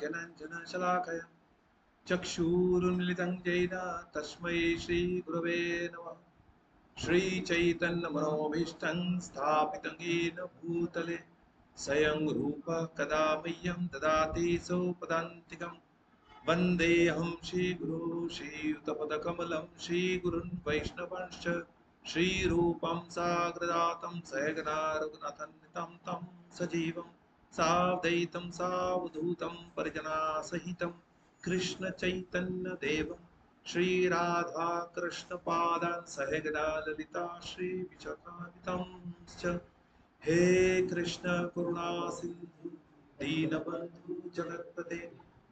ज्ञानाञ्जनशलाकया चक्षुरुन्मिलितं येन तस्मै श्रीगुरवे नमः। श्रीचैतन्यमनोभीष्टं स्थापितं येन भूतले स्वयं रूपः कदा मह्यं ददाति स्वपदान्तिकं। वन्देऽहं श्रीगुरो श्रीयुतपदकमलं श्रीगुरुन् वैष्णवांश्च श्रीरूपं साग्रजातं सहगना रघुनाथान्वितं तं सजीवं साद्वैतं सावधूतं परिजनासहितं कृष्णचैतन्यदेवं श्रीराधा कृष्णपादान् सहगना ललिता श्रीविशाखान्वितांश्च। हे कृष्ण करुणा सिंधु दीनबंधु जगतपते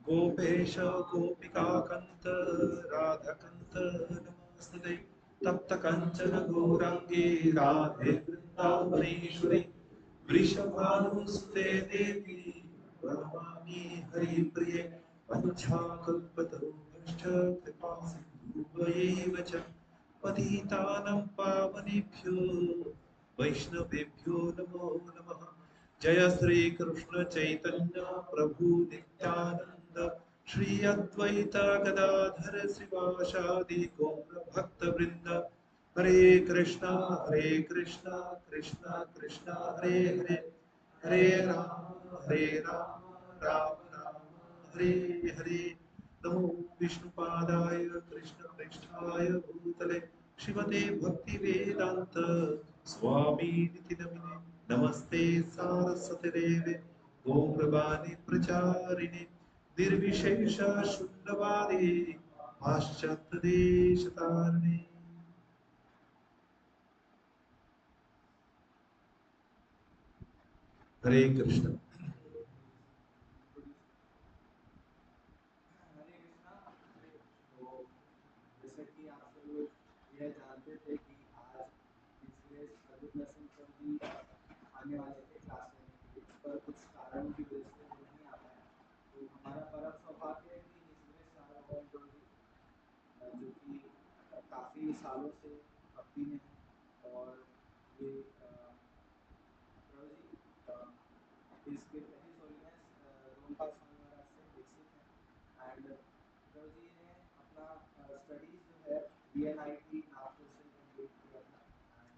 गोपेश गोपिका कंत राधा कंत नमस्ते। तप्त कंचन गौरांगी राधे वृंदावनेश्वरी वृषभानुसुते देवी प्रणमामि हरिप्रिये। वञ्चाकल्पतरुभ्यश्च कृपा सिन्धुभ्यैव च पतितानां पावनेभ्यो वैष्णवेभ्यो नमो नमः। जय श्री कृष्ण चैतन्य प्रभु नित्यानंद श्री अद्वैत गदाधर श्रीवासादि गौर भक्त वृंद। हरे कृष्णा कृष्णा कृष्णा हरे हरे हरे राम राम राम हरे हरे। नमो विष्णुपादाय कृष्ण पृष्ठाय भूतले श्रीमते भक्ति वेदांत स्वामी निति नमिने नमस्ते सारस्वती देवे गौरवाणी प्रचारिणे निर्विशेष शून्यवादी पाश्चात्य देशतारिणे। हरे कृष्ण। जैसे कि आप सब लोग यह जानते थे कि आज इसलिए अद्भुत नरसिंह सर जी आने वाले थे क्लास लेने के लिए, पर कुछ कारणों की वजह से वो नहीं आ पाए। तो हमारा परम सौभाग्य है कि इसलिए सर और जो कि काफ़ी सालों से भक्ति में है और ये इसके हिज होलीनेस रोनपाल स्वामी महाराज से विकसित है। एंड प्रभु जी ने अपना स्टडीज जो है DNIT नागपुर से कंप्लीट किया था। एंड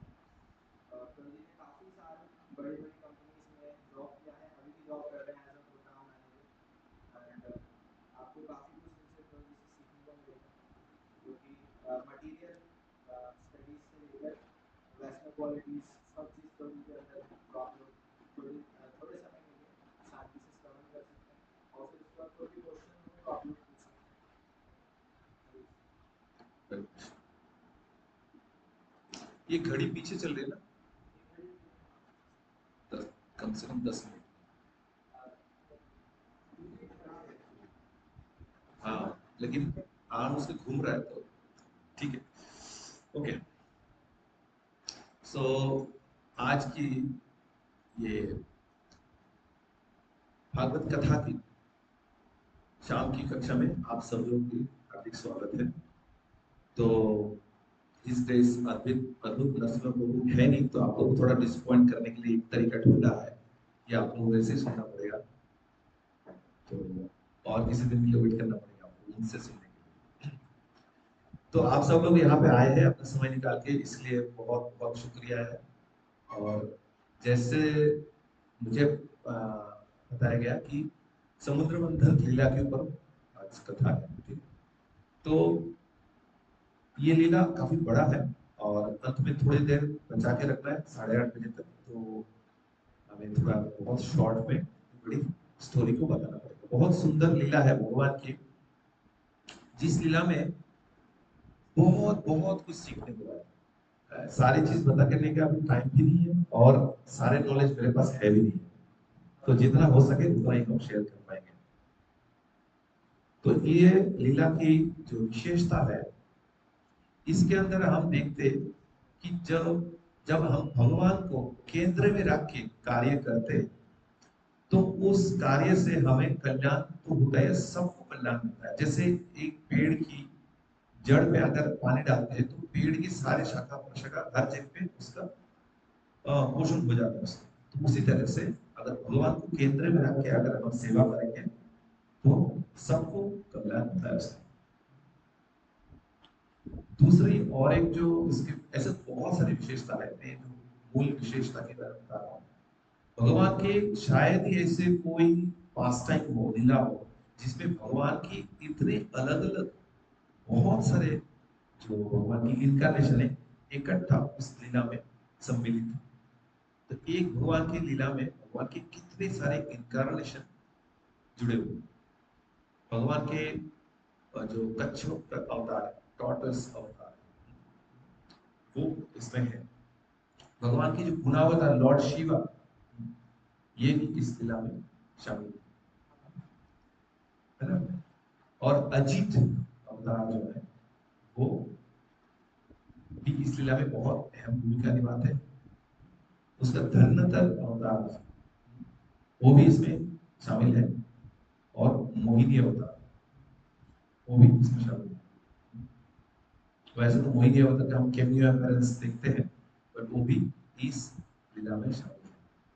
प्रभु जी ने काफ़ी साल बड़ी बड़ी कंपनीज में जॉब किया है, अभी भी जॉब कर रहे हैं as a program manager. And आपको काफ़ी कुछ इनसे प्रभु जी से सीखने को मिलेगा, जो कि मटीरियल स्टडीज से लेकर वैष्णव क्वालिटीज सब चीज़ प्रभु जी के अंदर है। तो आप लोग थोड़े समय के लिए शांति से श्रवण कर सकते हैं और फिर उसके बाद कोई भी क्वेश्चन हो तो आप लोग पूछ सकते हैं। ये घड़ी पीछे चल रही है ना, कम से कम 10 मिनट। हाँ, लेकिन आर्म उसके घूम रहा है तो ठीक है। ओके, सो आज की ये भागवत कथा की शाम की कक्षा में आप सब लोगों की हार्दिक स्वागत है। तो इस डेज अद्भुत नरसिंह प्रभु है नहीं, तो आप लोग थोड़ा डिसअपॉइंट करने के लिए एक तरीका ढूंढा है कि आप लोगों को वैसे सुनना पड़ेगा, तो और किसी दिन के लिए वेट करना पड़ेगा आपको उनसे सुनने के लिए। तो आप सब लोग यहाँ पे आए हैं अपना समय निकाल के, इसलिए बहुत बहुत शुक्रिया है। और जैसे मुझे बताया गया कि समुद्र मंथन लीला के ऊपर आज कथा है, ठीक? तो ये लीला काफी बड़ा है और अंत में थोड़ी देर बचा के रखना है 8:30 बजे तक, तो हमें थोड़ा बहुत शॉर्ट में बड़ी स्टोरी को बताना पड़ेगा। बहुत सुंदर लीला है भगवान की, जिस लीला में बहुत बहुत कुछ सीखने को है। सारी चीज बता करने का अभी टाइम भी नहीं है और सारे नॉलेज मेरे पास है भी नहीं, तो जितना हो सके उतना ही हम शेयर कर पाएंगे। तो ये लीला की जो विशेषता है, इसके अंदर हम देखते कि जब जब हम भगवान को केंद्र में रख के कार्य करते, तो उस कार्य से हमें कल्याण तो होता है, सबको कल्याण मिलता है। जैसे एक पेड़ की जड़ में अगर पानी डालते हैं तो पेड़ की सारे शाखा प्रशाखा हर जगह पे उसका पोषण हो जाता है उसका। तो उसी तरह से अगर भगवान को केंद्र में रख के अगर हम सेवा करेंगे तो सबको कल्याण होता है उससे। दूसरी और एक जो इसके ऐसे बहुत सारी विशेषता रहते हैं, जो मूल विशेषता के बारे में बता रहा हूँ। भगवान के शायद ही ऐसे कोई पास टाइम हो, लीला हो, जिसमें भगवान की इतने अलग अलग बहुत सारे जो भगवान की इनकारनेशन है इकट्ठा उस लीला में सम्मिलित है। तो एक भगवान की लीला में भगवान के कितने सारे इनकारनेशन जुड़े हुए हैं। भगवान के जो कच्छप का अवतार है, टॉर्टस अवतार है, वो इसमें है। भगवान की जो गुणावतार लॉर्ड शिवा, ये भी इस लीला में शामिल है ना। और अजीत अवतार जो है वो भी इस लीला में बहुत अहम भूमिका निभाते हैं। उसका धन्वंतर अवतार वो भी इसमें शामिल है, और मोहिनी अवतार वो भी इसमें शामिल है। वैसे तो मोहिनी अवतार का हम कैमियो अपीयरेंस देखते हैं, पर वो भी इस लीला में शामिल है।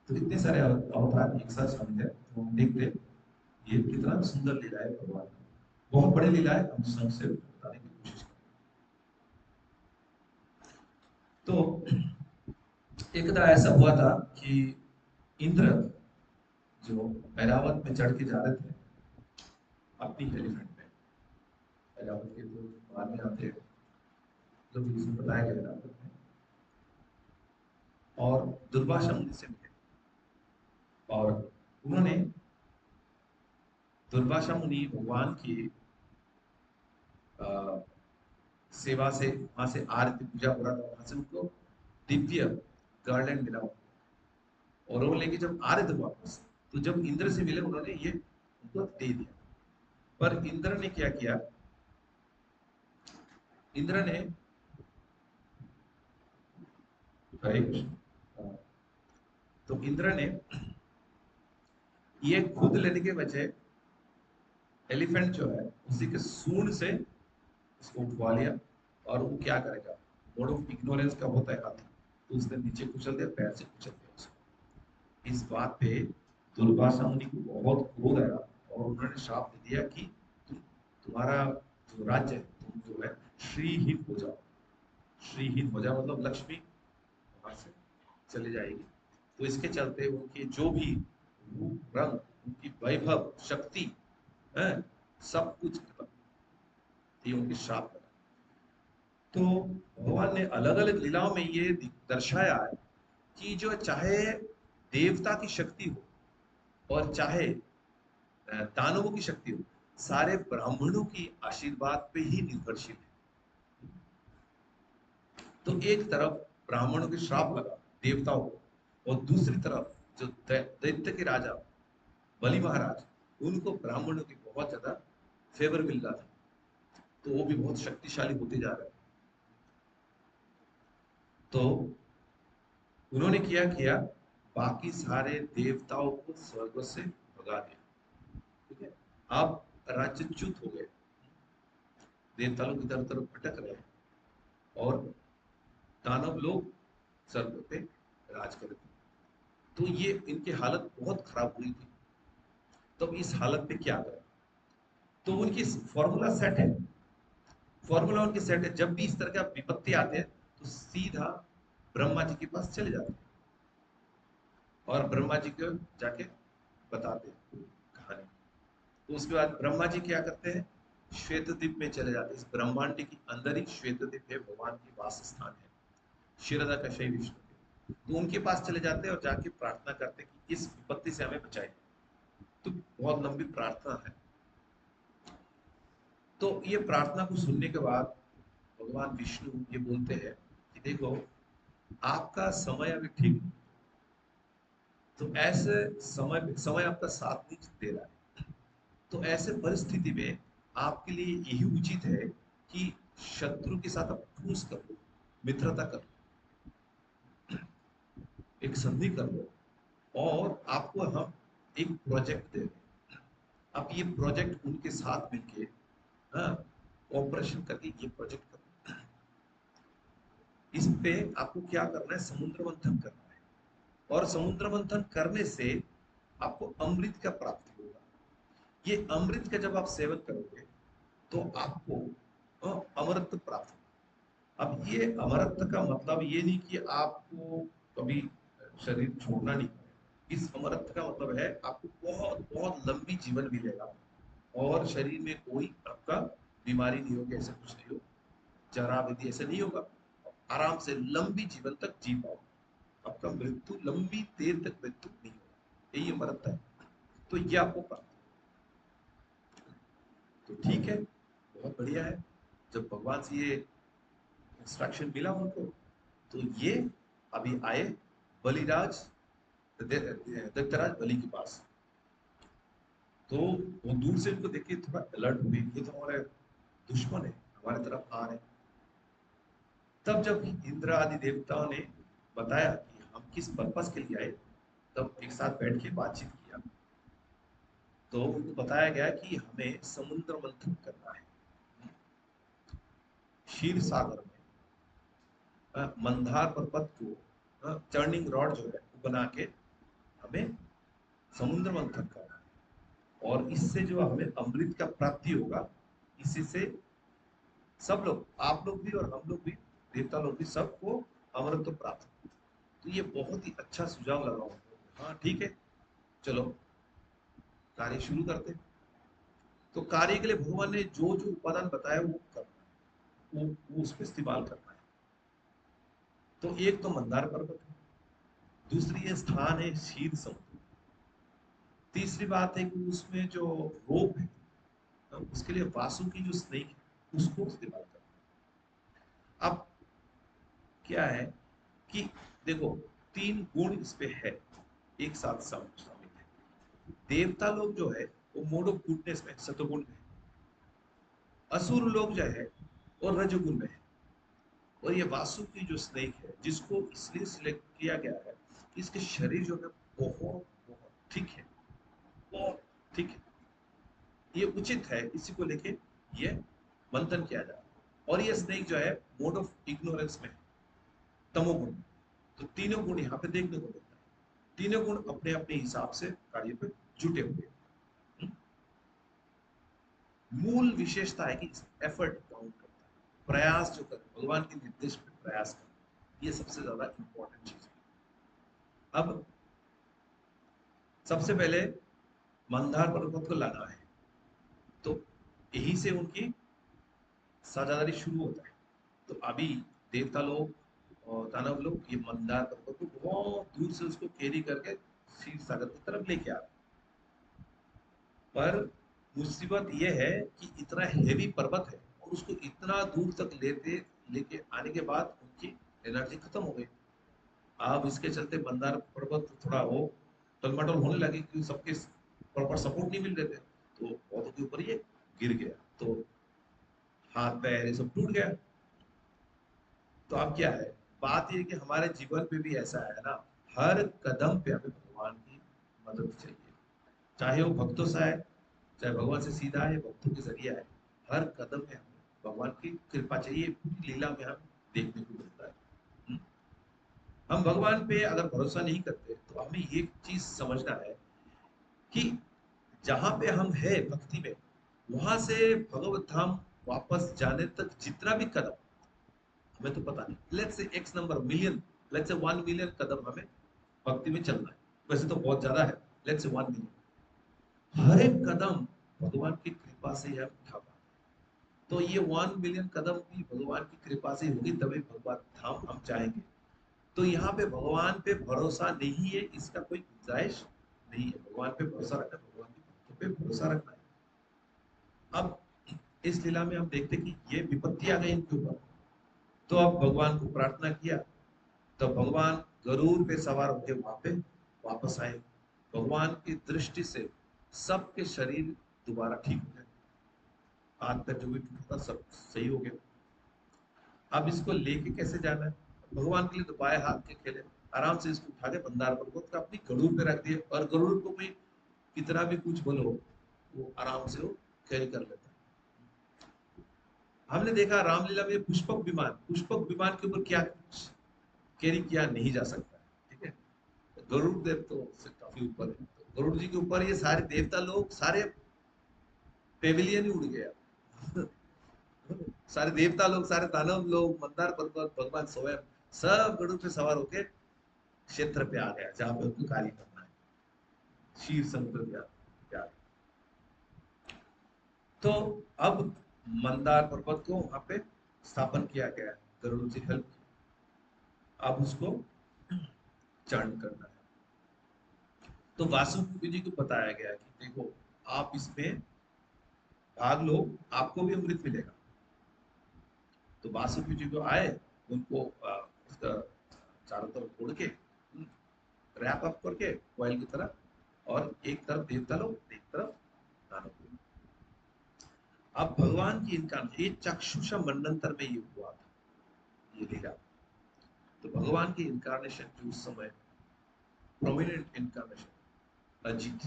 तो इतने सारे अवतार एक साथ शामिल है, तो हम देखते हैं ये कितना सुंदर लीला है भगवान की। बहुत बड़ी लीला है, हम सबसे बताने की कोशिश करें। तो एक तरह ऐसा हुआ था कि इंद्र जो ऐरावत में चढ़ के जा रहे थे अपनी एलिफेंट में, ऐरावत के तो बाद में आते हैं जो भी इसमें बताया गया ऐरावत में, और दुर्वासा मुनि से मिले। और उन्होंने दुर्वासा मुनि भगवान की अ, सेवा से वहां से आरती पूजा हो रहा था, वहां से उनको दिव्य गार्लैंड मिला, और वो लेके जब आ रहे थे वापस, तो जब इंद्र से मिले उन्होंने ये उनको दे दिया। पर इंद्र ने क्या किया, इंद्र ने हरे कृष्ण, तो इंद्र ने ये खुद लेने के बजाय एलिफेंट जो है उसी के सूंड से उसको उठवा लिया। और वो क्या करेगा, मोड ऑफ इग्नोरेंस का होता है हाथी, तो उसने नीचे कुचल दिया, पैर से कुचल दिया उसको। इस बात पे दुर्वासा मुनि को बहुत क्रोध आया, और उन्होंने श्राप दे दिया कि तुम्हारा जो राज्य है, तुम जो है श्रीहीन हो जाओ। श्रीहीन हो जाओ मतलब लक्ष्मी वहां से चली जाएगी। तो इसके चलते उनके जो भी रूप रंग, उनकी वैभव शक्ति है, सब कुछ खत्म, ये उनके श्राप लगा। तो भगवान ने अलग अलग लीलाओं में ये दर्शाया है कि जो चाहे देवता की शक्ति हो और चाहे दानवों की शक्ति हो, सारे ब्राह्मणों की आशीर्वाद पे ही निर्भरशील है। तो एक तरफ ब्राह्मणों के श्राप लगा देवताओं को, और दूसरी तरफ जो दैत्य के राजा बलि महाराज, उनको ब्राह्मणों की बहुत ज्यादा फेवर मिल रहा था, तो वो भी बहुत शक्तिशाली होते जा रहे थे। तो उन्होंने क्या किया, बाकी सारे देवताओं को स्वर्ग से भगा दिया। ठीक है, अब राज्यच्युत हो गए, देवता लोग इधर उधर भटक रहे हैं, और दानव लोग स्वर्ग पे राज कर रहे थे। तो ये इनकी हालत बहुत खराब हुई थी। तो इस हालत में क्या करें, तो उनकी फॉर्मूला सेट है, फॉर्मूला उनकी सेट है। जब भी इस तरह का विपत्ति आते हैं तो सीधा ब्रह्मा जी के पास चले जाते हैं, और ब्रह्मा जी को जाके बताते हैं कहानी। तो उसके बाद ब्रह्मा जी क्या करते हैं, श्वेतद्वीप में चले जाते हैं। इस ब्रह्मांड के अंदर ही श्वेतद्वीप है, भगवान की वास स्थान है, क्षीरदा कशई विष्णु के। तो उनके पास चले जाते हैं और जाके प्रार्थना करते हैं कि इस विपत्ति से हमें बचाए। तो बहुत लंबी प्रार्थना है। तो ये प्रार्थना को सुनने के बाद भगवान विष्णु ये बोलते हैं कि देखो, आपका समय अभी ठीक नहीं। तो ऐसे समय समय आपका साथ नहीं दे रहा है। तो ऐसे परिस्थिति में आपके लिए यही उचित है कि शत्रु के साथ आप ठूस कर लो, मित्रता कर लो, एक संधि कर लो, और आपको हम एक प्रोजेक्ट दे दें। आप ये प्रोजेक्ट उनके साथ मिलके, हाँ, ऑपरेशन करके ये प्रोजेक्ट करना। इस पे आपको क्या करना है, समुद्र मंथन करना है, और समुद्र मंथन करने से आपको अमृत का प्राप्ति होगा। ये अमृत का जब आप सेवन करोगे तो आपको अमरत्व प्राप्त होगा। अब ये अमरत्व का मतलब ये नहीं कि आपको कभी शरीर छोड़ना नहीं है। इस अमरत्व का मतलब है आपको बहुत बहुत लंबी जीवन मिलेगा और शरीर में कोई आपका बीमारी नहीं होगी, ऐसा कुछ नहीं हो, जरा विधि ऐसा नहीं होगा, आराम से लंबी जीवन तक जी पाओ, आपका मृत्यु लंबी देर तक मृत्यु नहीं होगा, यही अमरत्व है। तो ये आपको प्राप्त, तो ठीक है, बहुत बढ़िया है। जब भगवान से ये इंस्ट्रक्शन मिला उनको, तो ये अभी आए बलिराज दत्तराज बलि के पास। तो वो दूर से उनको देख के थोड़ा अलर्ट हुए, ये तो हमारे दुश्मन है, हमारे तरफ आ रहे हैं। तब जब इंद्र आदि देवताओं ने बताया कि हम किस पर्पस के लिए आए, तब एक साथ बैठ के बातचीत किया, तो उनको बताया गया कि हमें समुद्र मंथन करना है। क्षीर सागर में मंदार पर्वत को टर्निंग रॉड जो है वो बना के हमें समुद्र मंथन करना है, और इससे जो हमें अमृत का प्राप्ति होगा, इसी से सब लोग, आप लोग भी और हम लोग भी, देवता लोग भी, सबको अमृत तो प्राप्त हो। तो ये बहुत ही अच्छा सुझाव लगा उनको। हाँ ठीक है, चलो कार्य शुरू करते हैं। तो कार्य के लिए भगवान ने जो जो उपादान बताया वो करना है, वो उस पर इस्तेमाल करना है। तो एक तो मंदार पर्वत है, दूसरी ये स्थान है शीत समुद्र, तीसरी बात है कि उसमें जो रोप है, उसके लिए वासु की जो स्नेक है उसको इस्तेमाल करना। अब क्या है कि देखो, तीन गुण इस पे है, एक साथ शामिल है। देवता लोग जो है वो मोड ऑफ गुडनेस में, सतोगुण में, असुर लोग जो है वो रजोगुण में है। और ये वासु की जो स्नेक है, जिसको इसलिए सिलेक्ट किया गया है कि इसके शरीर जो है बहुत बहुत ठीक है, बहुत ठीक है, ये उचित है, इसी को लेके ये मंथन किया जा रहा है। और ये स्नेक जो है मोड ऑफ इग्नोरेंस में है, तमोगुण। तो तीनों गुण यहाँ पे देखने को मिलता है, तीनों गुण अपने अपने हिसाब से कार्य पे जुटे हुए। मूल विशेषता है कि एफर्ट काउंट करता है, प्रयास जो कर भगवान के निर्देश पे प्रयास करना, ये सबसे ज्यादा इंपॉर्टेंट चीज है। अब सबसे पहले मंदार पर्वत को लाना है, तो यही से उनकी साझेदारी शुरू होता है। तो अभी देवता लोग और दानव लोग ये मंदार पर्वत को बहुत दूर से उसको कैरी करके क्षीर सागर की तरफ लेके आ रहे हैं। पर मुसीबत ये है कि इतना हेवी पर्वत है और उसको इतना दूर तक लेके आने के बाद उनकी एनर्जी खत्म हो गई। अब इसके चलते मंदार पर्वत थोड़ा वो टलमटल होने लगे, क्योंकि सबके प्रॉपर सपोर्ट नहीं मिल रहे थे, तो पौधों के ऊपर ये गिर गया, तो हाथ पैर ये सब टूट गया। तो अब क्या है, बात ये कि हमारे जीवन में भी ऐसा है ना, हर कदम पे हमें भगवान की मदद चाहिए, चाहे वो भक्तों से आए, चाहे भगवान से सीधा आए, भक्तों के जरिए आए, हर कदम में हमें भगवान की कृपा चाहिए। पूरी लीला में हम देखने को मिलता है। हम्म? हम भगवान पे अगर भरोसा नहीं करते तो हमें ये चीज समझना है कि जहां पे हम है भक्ति में, वहां से भगवत धाम वापस जाने तक जितना भी कदम, हमें तो पता नहीं, let's say x number million, let's say 1 million कदम हमें भक्ति में चलना है, वैसे तो बहुत ज्यादा है, लेट्स से 1 मिलियन, हर एक कदम भगवान की कृपा से ही हम उठा पाते हैं। तो ये 1 मिलियन कदम भी भगवान की कृपा से होगी, तभी भगवान धाम हम जाएंगे। तो यहाँ पे भगवान पे भरोसा नहीं है, इसका कोई गुंजाइश नहीं है। भगवान पे भरोसा रखना, भगवान की भक्तों पे भरोसा रखना है। अब इस लीला में हम देखते कि ये विपत्ति आ गई इनके ऊपर, तो अब भगवान को प्रार्थना किया, तो भगवान गरुड़ पे सवार होकर वहां पे वापस आए। भगवान की दृष्टि से सबके शरीर दोबारा ठीक हो गए, हाथ पैर जो भी टूटा था सब सही हो गया। अब इसको लेके कैसे जाना है, भगवान के लिए तो बाएं हाथ के खेले, आराम से इसको उठा के मंदार पर्वत का अपनी गरुड़ पे रख दिए, और गरुड़ को भी कितना भी कुछ बोलो वो आराम से वो कैरी कर लेता है। हमने देखा रामलीला में पुष्पक विमान के ऊपर क्या कैरी किया नहीं जा सकता, ठीक है, गरुड़ देव तो उससे काफी ऊपर है। तो गरुड़ जी के ऊपर ये सारे देवता लोग सारे पेविलियन ही उड़ गया। सारे देवता लोग, सारे दानव लोग, मंदार पर्वत, भगवान स्वयं, सब गरुड़ पे सवार होके क्षेत्र पे आ गया जहां पे उनको कार्य करना है, क्षीर समुद्र पे आ गया। तो अब मंदार पर्वत को वहां पे स्थापन किया गया, गरुड़ जी हेल्प। अब उसको चरण करना है। तो वासुदेव जी को बताया गया कि देखो आप इसमें भाग लो, आपको भी अमृत मिलेगा। तो वासुदेव जी को आए, उनको उसका चारों तरफ उड़ के रैप अप करके ऑयल की तरह, और एक तरफ देवता लोग, एक तरफ दानव लोग। अब भगवान की इनकारनेशन ये चक्षुषा मंडंतर में ये हुआ था, ये लीला। तो भगवान की इनकारनेशन जो उस समय प्रोमिनेंट इनकारनेशन अजित,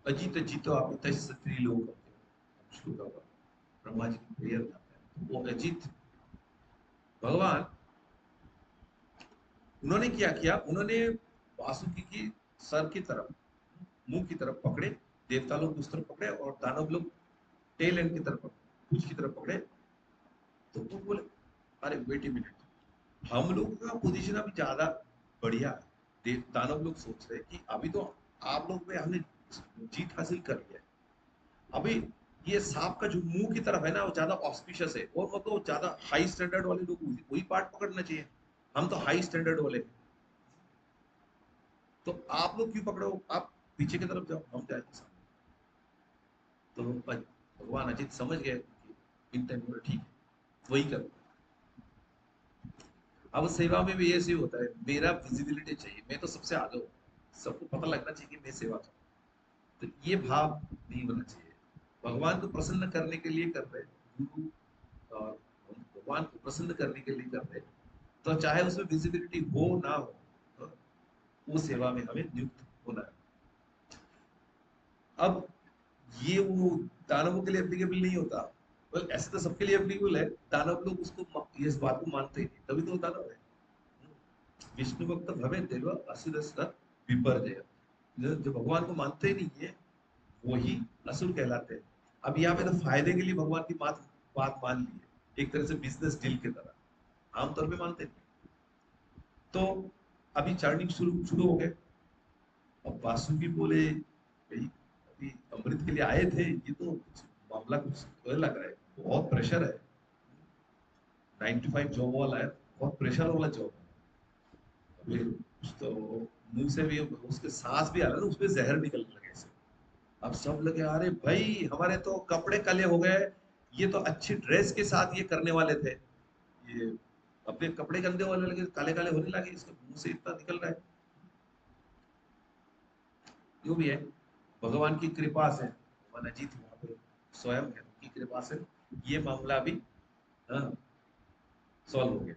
अजित अजितो अपित त्रिलोक श्लोक हुआ, ब्रह्मा जी की प्रेयर करते हैं, वो अजित भगवान, उन्होंने क्या किया, उन्होंने वासुकी की सर की तरफ, मुंह की तरफ पकड़े, देवता लोग उस तरफ पकड़े और दानव लोग टेल एंड की तरफ पकड़े, पूंछ की तरफ पकड़े। तो वो बोले अरे वेट ए मिनट, हम लोगों का पोजीशन अभी ज्यादा बढ़िया है। दानव लोग सोच रहे हैं कि अभी तो आप लोग में हमने जीत हासिल कर लिया है, अभी ये सांप का जो मुंह की तरफ है ना वो ज्यादा ऑस्पिशियस है, और मतलब ज्यादा हाई स्टैंडर्ड वाले लोग वही पार्ट पकड़ना चाहिए, हम तो हाई स्टैंडर्ड वाले, तो आप लोग क्यों पकड़ो, आप पीछे की तरफ जाओ, हम जाएंगे सामने। तो भगवान अजित समझ गए कि इंटेंट ठीक है, वही करो। अब सेवा में भी ऐसे ही होता है, मेरा विजिबिलिटी चाहिए, मैं तो सबसे आगे हूँ, सबको पता लगना चाहिए कि मैं सेवा कर, तो ये भाव नहीं होना चाहिए। भगवान को प्रसन्न करने के लिए कर रहे हैं, गुरु और भगवान को प्रसन्न करने के लिए कर रहे हैं, तो चाहे उसमें विजिबिलिटी हो ना हो, तो वो सेवा में हमें नियुक्त होना है। अब ये वो दानवों के लिए एप्लीकेबल नहीं होता, well, ऐसे तो सबके लिए एप्लीकेबल है, दानव लोग उसको इस बात को मानते ही नहीं, तभी तो वो दानव है। विष्णु भक्त भवे देव असुर विपर्जय, जो भगवान को मानते ही नहीं है वही असुर कहलाते हैं। अब यहाँ पे तो फायदे के लिए भगवान की बात मान ली है, एक तरह से बिजनेस डील की तरह, आमतौर पे मानते नहीं। तो अभी चार्निंग शुरू शुरू हो गए। अब वासुकी बोले भाई अभी अमृत के लिए आए थे, ये तो मामला कुछ लग रहा है, बहुत प्रेशर है, 9 to 5 जॉब वाला है, बहुत प्रेशर वाला जॉब है। अभी तो मुंह से भी उसके सांस भी आ रहा है ना, उसमें जहर निकलने लगे ऐसे। अब सब लगे अरे भाई हमारे तो कपड़े काले हो गए, ये तो अच्छी ड्रेस के साथ ये करने वाले थे, ये अपने कपड़े गंदे होने लगे, काले काले होने लगे, इसके मुंह से इतना निकल रहा है। जो भी है भगवान की कृपा से, भगवान अजीत वहां पे स्वयं है, उनकी कृपा से ये मामला भी सॉल्व हो गया।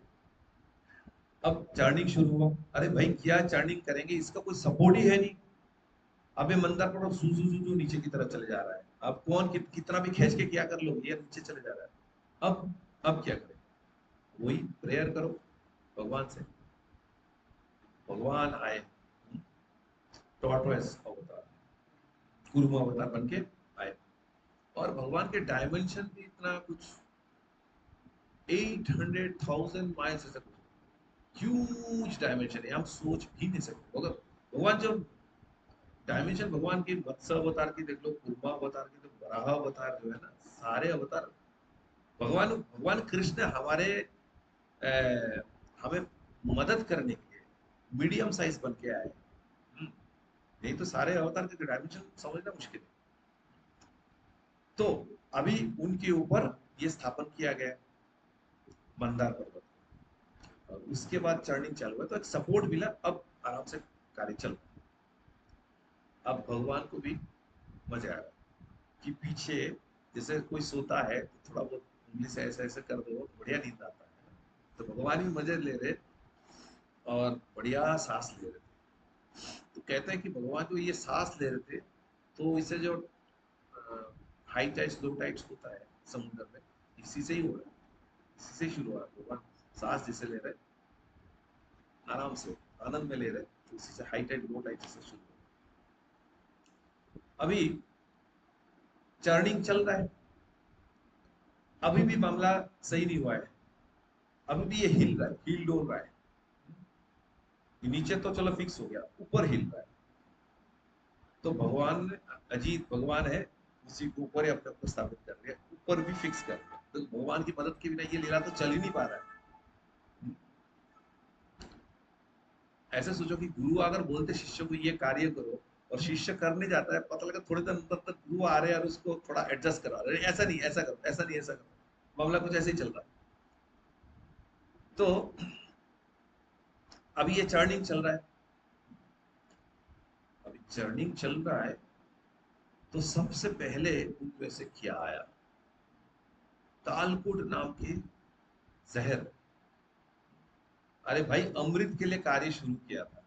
अब चर्निंग शुरू हुआ, अरे भाई क्या चर्निंग करेंगे, इसका कोई सपोर्ट ही है नहीं। अबे मंदार पर्वत सू सू सू नीचे की तरफ चले जा रहा है, अब कौन कितना भी खींच के क्या कर लो, ये नीचे चले जा रहा है। अब क्या करें, वही प्रेयर करो भगवान से। भगवान आए, टॉर्टोइस अवतार, कुर्म अवतार बन के आए, और भगवान के डायमेंशन भी इतना कुछ 800,000 माइल्स ऐसा कुछ, ह्यूज डायमेंशन है, हम सोच भी नहीं सकते। मगर भगवान जब डायमेंशन, भगवान की मत्स्य अवतार की देख लो, कुर्मा अवतार की, तो वराह अवतार जो है ना, सारे अवतार भगवान भगवान कृष्ण हमारे हमें मदद करने के लिए मीडियम साइज बन के आए। नहीं तो सारे अवतार के डायमेंशन समझना मुश्किल है। तो अभी उनके ऊपर ये स्थापन किया गया मंदार पर्वत, और उसके बाद चर्निंग चालू हुआ, तो एक सपोर्ट मिला, अब आराम से कार्य चल रहा। अब भगवान को भी मजा आ रहा कि पीछे जैसे कोई सोता है तो थोड़ा बहुत उंगली से ऐसे ऐसे कर दो, बढ़िया नींद आता है, तो भगवान भी मजे ले रहे और बढ़िया सांस ले रहे थे। तो कहते हैं कि भगवान जो ये सांस ले रहे थे, तो इससे जो हाई टाइड्स लो टाइड्स होता है समुद्र में, इसी से ही हो रहा है, इसी से शुरू हुआ है। भगवान सांस जैसे ले रहे, आराम से आनंद में ले रहे, तो इसी से हाई टाइड लो टाइड जैसे शुरू हुआ। अभी चर्निंग चल रहा है, अभी भी मामला सही नहीं हुआ है, अभी भी ये हिल रहा है, हिल डोल रहा है। ये नीचे तो चलो फिक्स हो गया, ऊपर हिल रहा है। तो भगवान अजीत भगवान है, उसी के ऊपर ही अपने को स्थापित कर दिया, ऊपर भी फिक्स कर दिया। तो भगवान की मदद के बिना ये लीला तो चल ही नहीं पा रहा है। ऐसे सोचो कि गुरु अगर बोलते शिष्य को ये कार्य करो और शिष्य करने जाता है, पता लगा थोड़ी देर अंदर तक गुरु आ रहे हैं और उसको थोड़ा एडजस्ट करा रहे हैं, ऐसा नहीं ऐसा करो, ऐसा नहीं ऐसा करो, मामला कुछ ऐसे ही चल रहा है। तो अभी ये चर्निंग चल रहा है, अभी चर्निंग चल रहा है। तो सबसे पहले उनमें से क्या आया, तालकुट नाम की जहर। अरे भाई अमृत के लिए कार्य शुरू किया था,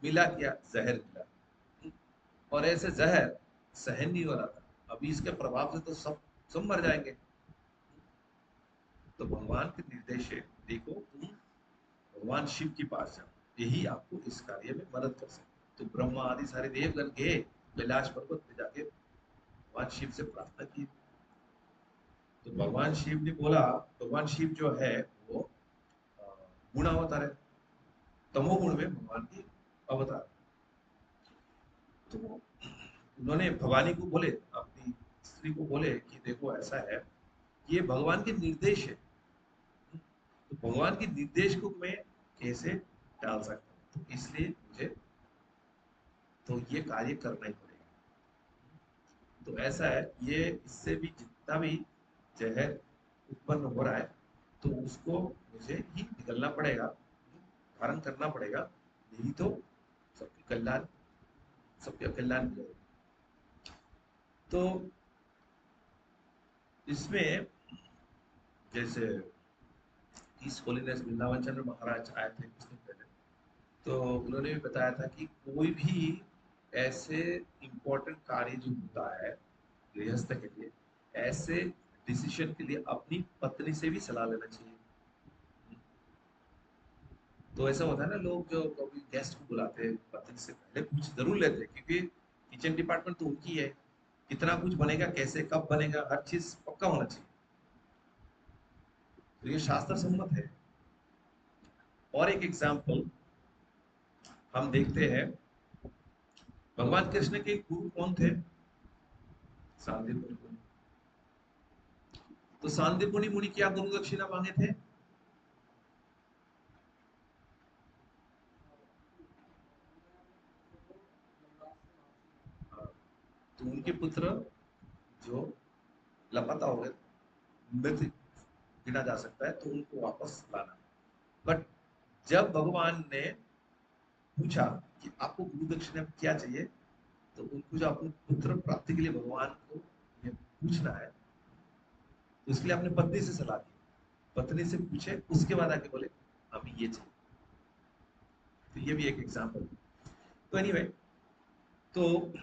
मिला क्या, जहर मिला। और ऐसे जहर सहन नहीं हो रहा था, अभी इसके प्रभाव से तो सब सब मर जाएंगे। तो भगवान के निर्देश है, देखो तुम भगवान शिव के पास जाओ, यही आपको इस कार्य में मदद कर सकते। तो ब्रह्मा आदि सारे देवगण गए, कैलाश पर्वत पे जाके भगवान शिव से प्रार्थना की। तो भगवान शिव ने बोला, भगवान शिव जो है वो गुण अवतार है, तमोगुण में भगवान की अवतार। तो उन्होंने भवानी को बोले, अपनी स्त्री को बोले कि देखो ऐसा है, ये भगवान के निर्देश है, तो भगवान के निर्देश को मैं कैसे टाल सकता हूँ, तो इसलिए मुझे तो ये कार्य करना ही पड़ेगा। तो ऐसा है, ये इससे भी जितना भी जहर उत्पन्न हो रहा है, तो उसको मुझे ही निकलना पड़ेगा, धारण करना पड़ेगा, नहीं तो सबके कल्याण, सबके कल्याण मिलेगा। तो इसमें जैसे इस होलीनेस वृंदावन चंद्र महाराज आए थे कुछ दिन पहले, तो उन्होंने भी बताया था कि कोई भी ऐसे इम्पोर्टेंट कार्य जो होता है गृहस्थ के लिए, ऐसे डिसीजन के लिए अपनी पत्नी से भी सलाह लेना चाहिए। तो ऐसा होता है ना, लोग जो कभी गेस्ट को बुलाते हैं पत्नी से पहले पूछ जरूर लेते हैं, क्योंकि किचन डिपार्टमेंट तो उनकी है, कितना कुछ बनेगा, कैसे कब बनेगा, हर चीज पक्का होना चाहिए। तो ये शास्त्र सम्मत है। और एक एग्जाम्पल हम देखते हैं, भगवान कृष्ण के गुरु कौन थे, सांदीपनि मुनि। तो सांदीपनि मुनि क्या गुरु दक्षिणा मांगे थे, तो उनके पुत्र जो लापता हो गए, मृत गिना जा सकता है, तो उनको वापस लाना। बट जब भगवान ने पूछा कि आपको गुरु दक्षिणा में क्या चाहिए, तो उनको जो अपने पुत्र प्राप्ति के लिए भगवान को ये पूछना है, तो इसके लिए अपने पत्नी से सलाह दी, पत्नी से पूछे, उसके बाद आके बोले हमें ये चाहिए। तो ये भी एक एग्जाम्पल। तो एनीवे, तो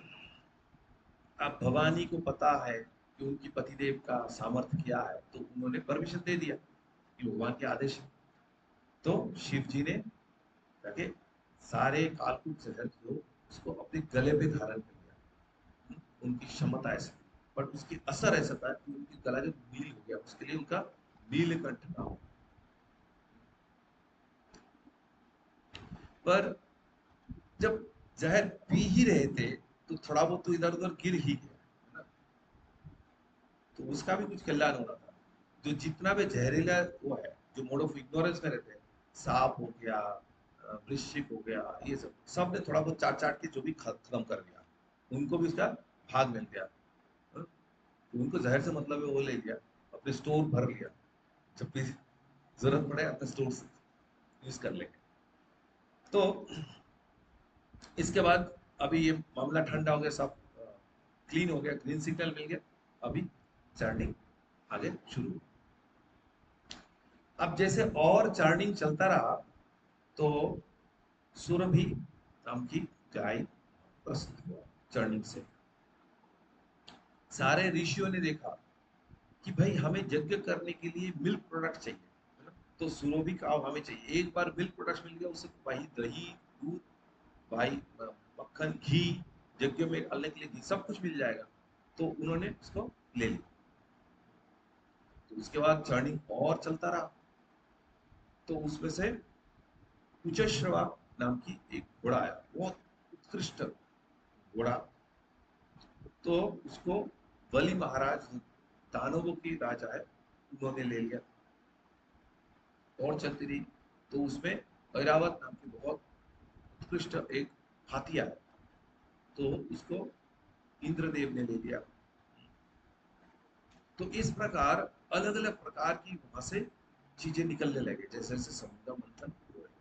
अब भवानी को पता है कि उनकी पतिदेव का सामर्थ्य क्या है, तो उन्होंने परमिशन दे दिया कि भगवान के आदेश है। तो शिव जी ने जाके सारे कालकूट जहर को उसको अपने गले पे धारण कर लिया। उनकी क्षमता ऐसी, बट उसकी असर ऐसा था कि उनकी गला जो नील हो गया, उसके लिए उनका नीलकंठ नाम। पर जब जहर पी ही रहे थे, तो थोड़ा बहुत तो इधर उधर गिर ही गया, है ना? तो उसका भी कुछ कल्याण होना था। जो जितना भी जहरीला वो है, जो मोड ऑफ इग्नोरेंस में रहते हैं, सांप हो गया, वृश्चिक हो गया, ये सब सब ने थोड़ा बहुत चाट चाट के जो भी खत्म कर दिया, उनको भी उसका भाग मिल गया। हाँ? तो उनको जहर से मतलब है वो ले लिया, अपने स्टोर भर लिया, जब भी जरूरत पड़े अपने स्टोर से यूज कर लेंगे। तो इसके बाद अभी ये मामला ठंडा हो गया, सब क्लीन हो गया, ग्रीन सिग्नल मिल गया, अभी चार्टिंग आगे शुरू। अब जैसे और चार्निंग चलता रहा, तो सुरभि नाम की गाय प्रस्तुत हुआ चार्निंग से। सारे ऋषियों ने देखा कि भाई हमें यज्ञ करने के लिए मिल्क प्रोडक्ट चाहिए, है ना? तो सुरभि काव हमें चाहिए। एक बार मिल्क प्रोडक्ट मिल गया, उससे भाई दही, दूध, भाई मक्खन, घी, यज्ञ में डालने के लिए घी, सब कुछ मिल जाएगा। तो उन्होंने उसको ले लिया। तो उसके बाद चर्निंग और चलता रहा, तो उसमें से कुचश्रवा नाम की एक घोड़ा आया, बहुत उत्कृष्ट घोड़ा। तो उसको बलि महाराज, दानवों के राजा है, उन्होंने ले लिया और चलती रही। तो उसमें ऐरावत नाम की बहुत उत्कृष्ट एक हाथी आया, तो उसको इंद्रदेव ने ले लिया। तो इस प्रकार अलग अलग प्रकार की वहां से चीजें निकलने लगे, जैसे जैसे समुद्र मंथन हो रहे।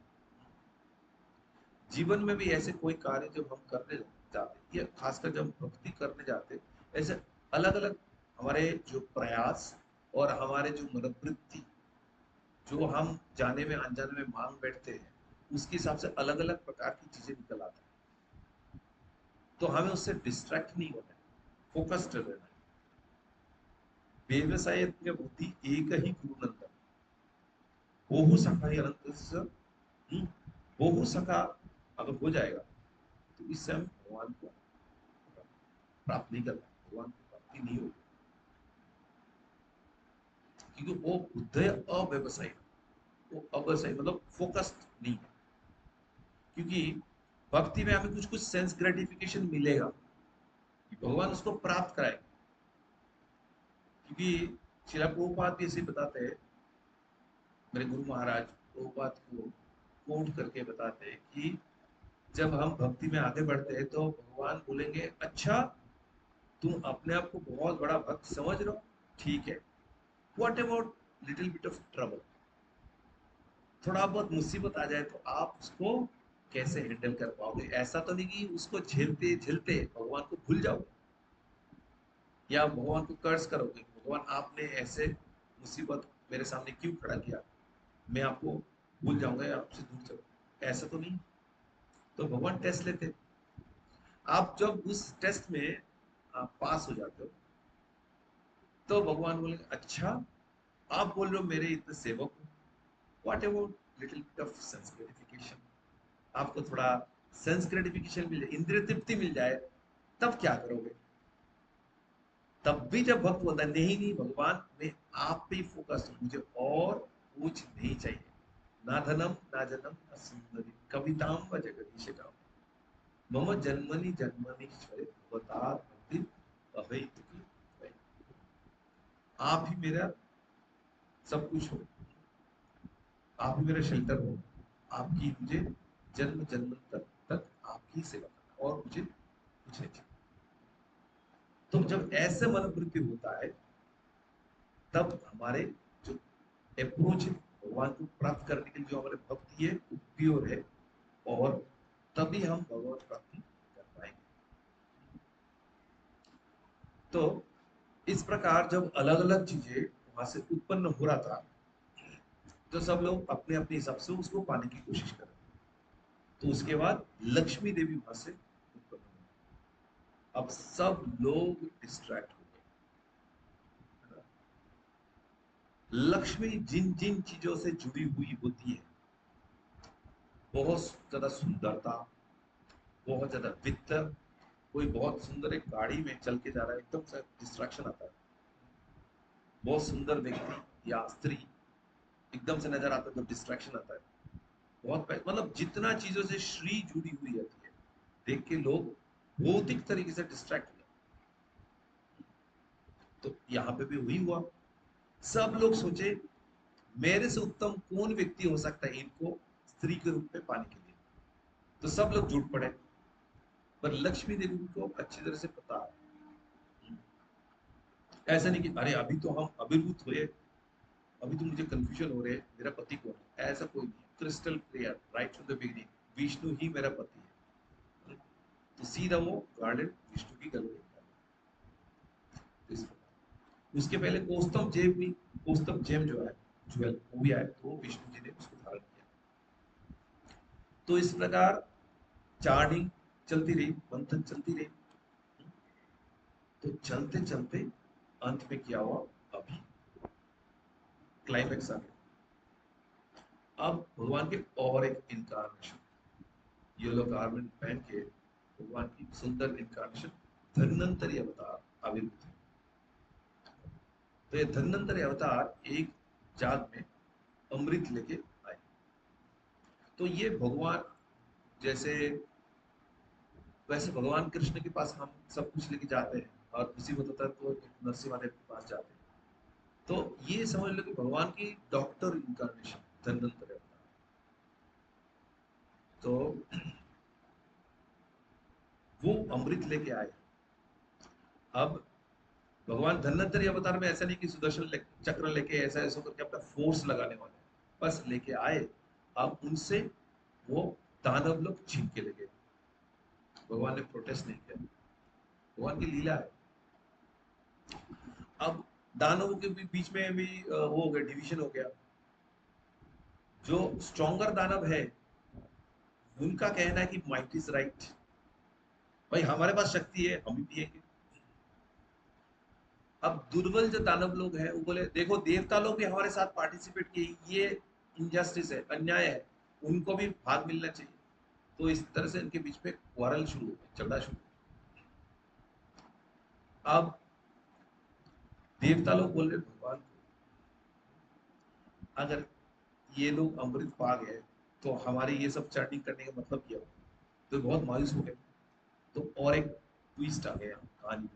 जीवन में भी ऐसे कोई कार्य जब हम करने जाते, ये खासकर जब भक्ति करने जाते, ऐसे अलग अलग हमारे जो प्रयास और हमारे जो मनोवृत्ति, जो हम जाने में अनजाने में मांग बैठते हैं, उसके हिसाब से अलग अलग प्रकार की चीजें निकल आती हैं। तो हमें उससे डिस्ट्रैक्ट नहीं होना है, फोकस्ड रहना है। व्यवसाय बुद्धि एक ही गुरु नंदन, बहु सखा ही अनंत, बहु सखा अगर हो जाएगा तो इससे हम भगवान को प्राप्त नहीं करना, भगवान की प्राप्ति नहीं होगी, क्योंकि वो बुद्ध अव्यवसायी, वो अव्यवसायी मतलब फोकस्ड नहीं है। क्योंकि भक्ति में हमें कुछ कुछ सेंस ग्रेटिफिकेशन मिलेगा कि भगवान उसको प्राप्त कराएगा। क्योंकि शिला प्रभुपाद भी ऐसे बताते हैं, मेरे गुरु महाराज प्रभुपाद को कोट करके बताते हैं कि जब हम भक्ति में आगे बढ़ते हैं तो भगवान बोलेंगे, अच्छा तुम अपने आप को बहुत बड़ा भक्त समझ रहे हो, ठीक है, what about little bit of trouble, थोड़ा बहुत मुसीबत आ जाए तो आप उसको कैसे हैंडल कर पाओगे? ऐसा तो नहीं कि उसको झेलते झेलते भगवान को भूल जाओगे या भगवान को कर्ज करोगे, भगवान आपने ऐसे मुसीबत मेरे सामने क्यों खड़ा किया, मैं आपको भूल जाऊंगा या आपसे दूर चलूंगा, ऐसा तो नहीं। तो भगवान टेस्ट लेते, आप जब उस टेस्ट में आप पास हो जाते हो तो भगवान बोलेंगे, अच्छा आप बोल रहे हो मेरे इतने सेवक हो, what about little bit of sense gratification, आपको थोड़ा सेंस ग्रेटिफिकेशन मिल जाए, इंद्रिय तृप्ति मिल जाए, तब क्या करोगे? तब भी जब भक्त बोलता है, नहीं नहीं भगवान मैं आप पे ही फोकस हूं, मुझे और कुछ नहीं चाहिए, ना धनम ना जनम ना सुंदरी कविताम व जगदीश मम जन्मनि जन्मनि चरित अवतार भक्ति अवैतुकी वै। आप ही मेरा सब कुछ हो, आप ही मेरा शेल्टर हो, आपकी मुझे जन्म जन्म तक आपकी सेवा करना और मुझे कुछ नहीं चाहिए। तो जब ऐसे मनोवृत्ति होता है तब हमारे जो अप्रोच है भगवान को प्राप्त करने के लिए, जो हमारे भक्ति है वो प्योर है, और तभी हम भगवत प्राप्ति कर पाएंगे। तो इस प्रकार जब अलग अलग चीजें वहां से उत्पन्न हो रहा था, तो सब लोग अपने अपने हिसाब से उसको पाने की कोशिश कर रहे थे। तो उसके बाद लक्ष्मी देवी वहां से उत्पन्न हुई। अब सब लोग डिस्ट्रैक्ट हो गए। लक्ष्मी जिन जिन चीजों से जुड़ी हुई होती है, बहुत ज्यादा सुंदरता, बहुत ज्यादा वित्त, कोई बहुत सुंदर एक गाड़ी में चल के जा रहा है, एकदम से डिस्ट्रैक्शन आता है। बहुत सुंदर व्यक्ति या स्त्री एकदम से नजर आता है तो डिस्ट्रैक्शन आता है। बहुत मतलब जितना चीजों से श्री जुड़ी हुई रहती है, देख के लोग भौतिक तरीके से डिस्ट्रैक्ट हो जाते। तो यहाँ पे भी वही हुआ, सब लोग सोचे मेरे से उत्तम कौन व्यक्ति हो सकता है इनको स्त्री के रूप में पाने के लिए, तो सब लोग जुट पड़े। पर लक्ष्मी देवी को अच्छी तरह से पता है, ऐसा नहीं कि अरे अभी तो हम अभिभूत हुए, अभी तो मुझे कंफ्यूजन हो रहे है मेरा पति कौन है, ऐसा कोई नहीं। Crystal clear right from the beginning, Vishnu ही मेरा पति है। तो सीधा वो गार्डन विष्णु की गले में डाला। उसके पहले कौस्तम जेब भी, कौस्तम जेम जो है ज्वेल वो भी आया, तो विष्णु जी ने उसको धारण किया। तो इस प्रकार चार्डिंग चलती रही, मंथन चलती रही। तो चलते चलते अंत में क्या हुआ, अभी क्लाइमेक्स आ गया। अब भगवान के और एक इनकारनेशन, येलो गारमेंट पहन के भगवान की सुंदर इनकारनेशन, धन्वंतरी अवतार आविर्भूत है। तो ये धन्वंतरि अवतार एक जाग में अमृत लेके आए। तो ये भगवान जैसे, वैसे भगवान कृष्ण के पास हम सब कुछ लेके जाते हैं और मुसीबत होता है तो नरसिंह वाले के पास जाते हैं। तो ये समझ लो कि भगवान की डॉक्टर इनकारनेशन धन्वंतरि अवतार। तो वो अमृत लेके आए। अब भगवान धन्वंतरि अवतार में ऐसा नहीं कि सुदर्शन चक्र लेके ऐसा ऐसा करके अपना फोर्स लगाने वाले, बस लेके आए। अब उनसे वो दानव लोग छीन के ले गए। भगवान ने प्रोटेस्ट नहीं किया, भगवान की लीला है। अब दानवों के बीच में भी वो हो गया, डिवीजन हो गया। जो स्ट्रॉन्गर दानव है उनका कहना है कि माइट इज राइट, भाई हमारे पास शक्ति है, हम भी पिएंगे। अब दुर्बल जो दानव लोग हैं वो बोले देखो देवता लोग भी हमारे साथ पार्टिसिपेट किए, ये इनजस्टिस है, अन्याय है, उनको भी भाग मिलना चाहिए। तो इस तरह से इनके बीच में क्वारल शुरू हो गया, झगड़ा शुरू हो गया। अब देवता लोग बोल रहे भगवान को अगर ये लोग अमृत पा गए तो हमारी ये सब चैटिंग करने का मतलब क्या हो। तो बहुत मायूस हो गए। तो और एक ट्विस्ट आ गया कहानी में।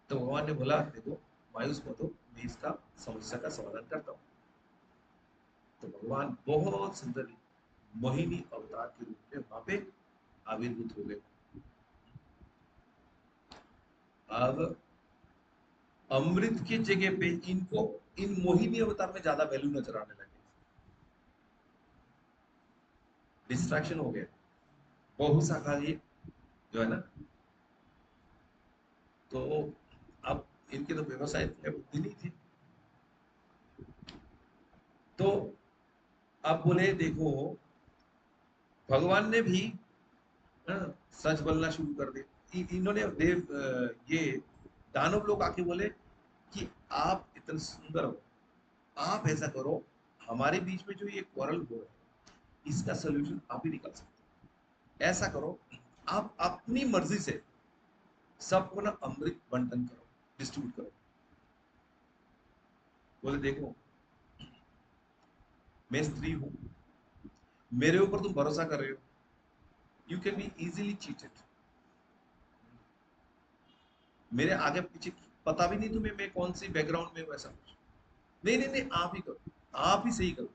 तो भगवान ने बोला देखो मायूस मत हो, मैं इसका समस्या का समाधान करता हूँ। तो भगवान बहुत सुंदर मोहिनी अवतार के रूप में वहां पे आविर्भूत हो गए। अब अमृत की जगह पे इनको इन मोहिनी अवतार में ज्यादा वैल्यू नजर आने लगे, डिस्ट्रैक्शन हो गया। बहुशाखा ये जो है ना, तो अब इनके तो व्यवसाय इतने बुद्धि नहीं थी। तो अब बोले देखो भगवान ने भी सच बोलना शुरू कर दे। इन्होंने ये दानव लोग आके बोले कि आप इतने सुंदर हो, आप ऐसा करो, हमारे बीच में जो ये क्वारल हो रहा है इसका सोल्यूशन आप ही निकाल सकते हो। ऐसा करो आप अपनी मर्जी से सबको ना अमृत बंटन करो, डिस्ट्रीब्यूट करो। बोले देखो मैं स्त्री हूं, मेरे ऊपर तुम भरोसा कर रहे हो, you can be easily cheated. मेरे आगे पीछे पता भी नहीं तुम्हें मैं कौन सी बैकग्राउंड में हूं, ऐसा कुछ नहीं। नहीं नहीं आप ही करो, आप ही सही करो।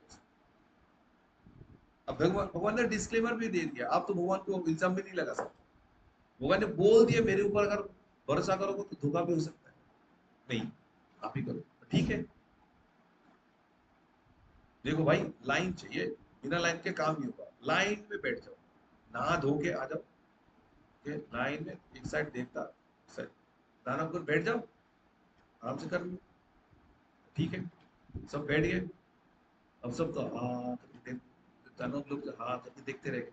अब भगवान भगवान ने डिस्क्लेमर भी दे दिया, आप तो भगवान को इल्जाम भी नहीं लगा सकते। भगवान ने बोल दिया मेरे ऊपर अगर भरोसा करोगे तो धोखा भी हो सकता है, नहीं आप ही करो। ठीक है देखो भाई लाइन चाहिए, बिना लाइन के काम नहीं होगा। लाइन में बैठ जाओ, नहा धो के आ जाओ के लाइन में, एक साइड देवता साइड दानव को, बैठ जाओ आराम से कर लो। ठीक है सब बैठ गए। अब सब तो हाँ करके दानव लोग हाँ करके देखते रह गए।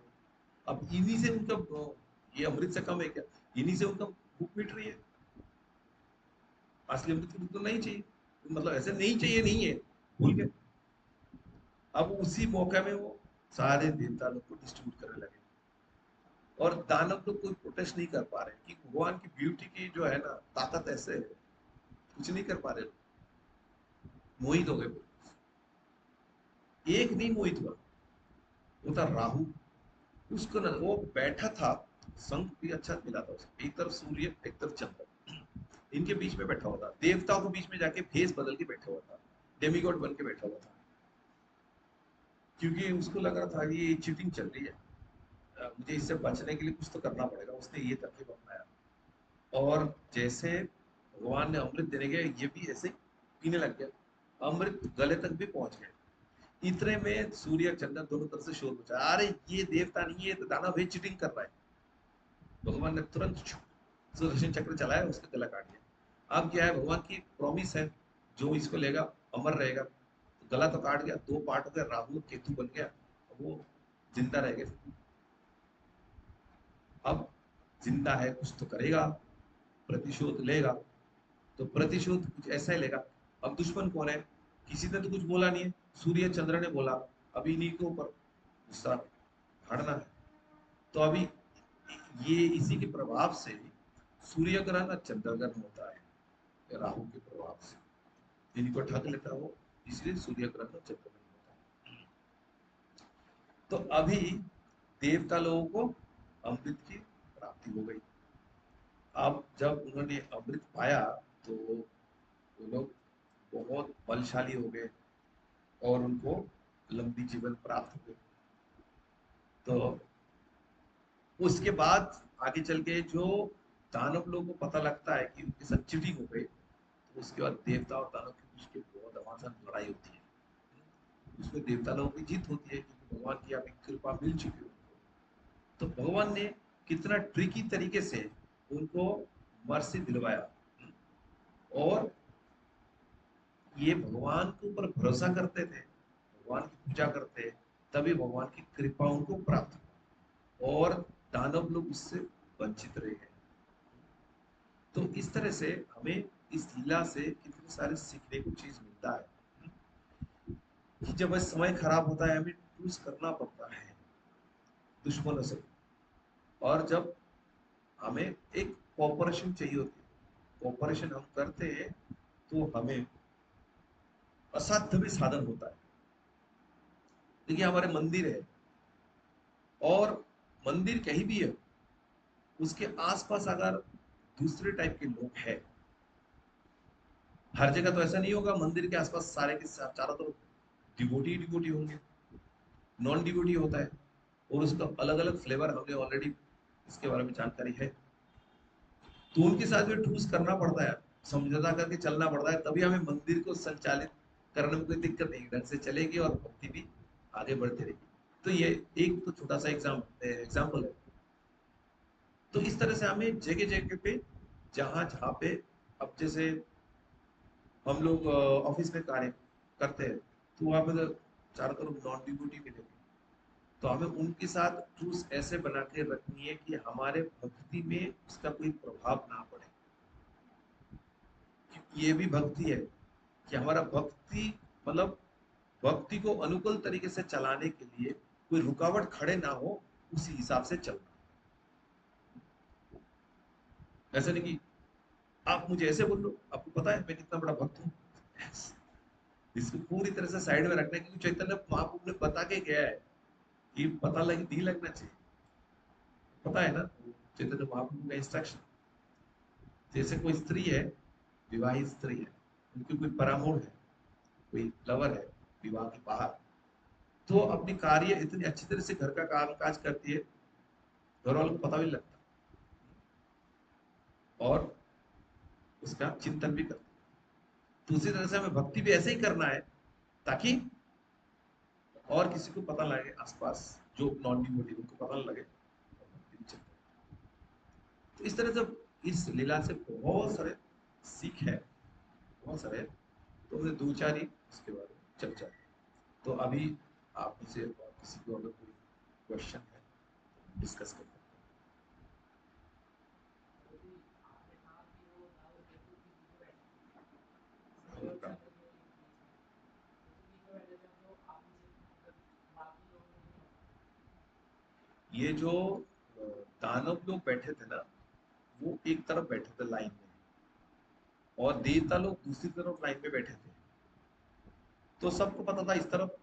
अब इन्हीं से उनका ये अमृत से कम है क्या, इन्हीं से उनका भूख मिट रही है। असली अमृत की भूख तो नहीं चाहिए, मतलब ऐसे नहीं चाहिए नहीं है, भूल गए। अब उसी मौके में वो सारे देवता लोग को डिस्ट्रीब्यूट करने लगे। और दानव लोग कोई प्रोटेस्ट नहीं कर पा रहे कि भगवान की ब्यूटी की जो है ना ताकत ऐसे है, कुछ नहीं कर पा रहे, मोहित हो गए। एक नहीं मोहित हुआ, वो था राहु। उसको ना वो बैठा था, संग भी अच्छा मिला था उसे, एक तरफ सूर्य एक तरफ चंद्र, इनके बीच में बैठा हुआ था। देवताओं के बीच में जाके भेष बदल के बैठा हुआ था, डेमिगॉड बन के बैठा हुआ था। क्योंकि उसको लग रहा था ये चीटिंग चल रही है, मुझे इससे बचने के लिए कुछ तो करना पड़ेगा, उसने ये तरकीब अपनाया। और जैसे भगवान ने अमृत देने गए ये भी ऐसे पीने लग गया, अमृत गले तक भी पहुंच गए। इतने में सूर्य चंद्र दोनों तरफ से शोर मचा, अरे ये देवता नहीं है तो दानव है, चीटिंग कर रहा है। भगवान ने तुरंत सुदर्शन चक्र चलाया, उसका गला काट दिया। अब क्या है, भगवान की प्रॉमिस है जो इसको लेगा अमर रहेगा। तो गला तो काट गया, दो पार्ट हो गया, राहु केतु बन गया, वो जिंदा रह गए। अब जिंदा है कुछ तो करेगा, प्रतिशोध लेगा। तो प्रतिशोध कुछ ऐसा ही लेगा। अब दुश्मन कौन है, किसी ने तो कुछ बोला नहीं है, सूर्य चंद्र ने बोला, अभी इन्हीं के ऊपर गुस्सा झाड़ना है। तो अभी ये इसी के प्रभाव से सूर्य ग्रहण और चंद्र ग्रहण होता है राहु के प्रभाव से, इनको ठग लेता है वो, इसलिए सूर्य ग्रहण और चंद्र ग्रहण होता है। तो अभी देवता लोगों को अमृत की प्राप्ति हो गई। अब जब उन्होंने अमृत पाया तो वो लोग बहुत बलशाली हो गए और उनको लंबी जीवन प्राप्त हो गई। तो उसके बाद आगे चल के जो दानव लोगों को पता लगता है कि उनके साथ चीटिंग हो गई, तो उसके बाद देवता और दानव के बीच में बहुत घमासान लड़ाई होती है। उसमें देवता लोगों की जीत होती है क्योंकि भगवान की अभी कृपा मिल चुकी है उनको। तो भगवान ने कितना ट्रिकी तरीके से उनको मर्सी दिलवाया, और ये भगवान के ऊपर भरोसा करते थे, भगवान की पूजा करते, तभी भगवान की कृपा उनको प्राप्त हुआ और दानव लोग उससे वंचित रह गए। तो इस तरह से हमें इस लीला से कितने सारे सीखने को चीज मिलता है कि जब समय खराब होता है हमें चूज करना पड़ता है दुश्मनों से, और जब हमें एक कॉपरेशन चाहिए होती है, कॉपरेशन हम करते हैं तो हमें असाध्य भी साधन होता है। देखिए हमारे मंदिर है, और मंदिर कहीं भी है, उसके आसपास अगर दूसरे टाइप के लोग हैं, हर जगह तो ऐसा नहीं होगा मंदिर के आसपास सारे के चारों तरफ डिवोटी डिवोटी होंगे, नॉन डिवोटी होता है, और उसका अलग अलग फ्लेवर हमें ऑलरेडी इसके बारे में जानकारी है। तो उनके साथ भी ठूस करना पड़ता है, समझौता करके चलना पड़ता है, तभी हमें मंदिर को संचालित करने में कोई दिक्कत नहीं, ढंग से चलेगी और भक्ति भी आगे बढ़ती रहेगी। तो ये एक तो छोटा सा एग्जाम्पल है। तो इस तरह से हमें जगह जगह पे जहां जहां पे, अब जैसे हम लोग ऑफिस में कार्य करते हैं, तो वहां पे तो चारों तरफ नॉन डिवोटी मिलेंगे, तो हमें उनके साथ ट्रूस ऐसे बना के रखनी है कि हमारे भक्ति में उसका कोई प्रभाव ना पड़े। ये भी भक्ति है कि हमारा भक्ति मतलब भक्ति को अनुकूल तरीके से चलाने के लिए कोई रुकावट खड़े ना हो, उसी हिसाब से चलना। ऐसा नहीं कि आप मुझे ऐसे बोल लो, आपको पता है मैं कितना बड़ा भक्त हूँ, इसको पूरी तरह से साइड में रखना है, क्योंकि चैतन्य महाप्रभु ने बता के गया है कि पता लग नहीं लगना चाहिए। पता है ना चैतन्य महाप्रभु का इंस्ट्रक्शन, जैसे कोई स्त्री है, विवाहित स्त्री है, उनकी कोई परामोड़ है, कोई लवर है विवाह के बाहर, तो अपनी कार्य इतनी अच्छी तरह से घर का काम काज करती है, घर वालों को पता भी नहीं लगता, और उसका चिंतन भी करती है। तो उसी तरह से हमें भक्ति भी ऐसे ही करना है ताकि और किसी को पता लगे, आसपास जो नॉन डिवोटी उनको पता लगे। तो इस तरह से इस लीला से बहुत सारे सीख है, बहुत सारे, तो हमने दो चार ही इसके बारे में चर्चा की। तो अभी आप में से और किसी को अगर कोई क्वेश्चन है तो डिस्कस कर सकते यदि आपने कहा कि वो दारू बिल्कुल भी पीछे बैठे हैं। सूर्य और और चंद्र के बीच में, तो पीछे बैठे थे तो आपने से मतलब बाकी लोगों को नहीं होता। ये जो दानव लोग बैठे थे ना, वो एक तरफ बैठे थे लाइन में, और देवता लोग दूसरी तरफ लाइन में बैठे थे। तो सबको पता था इस तरफ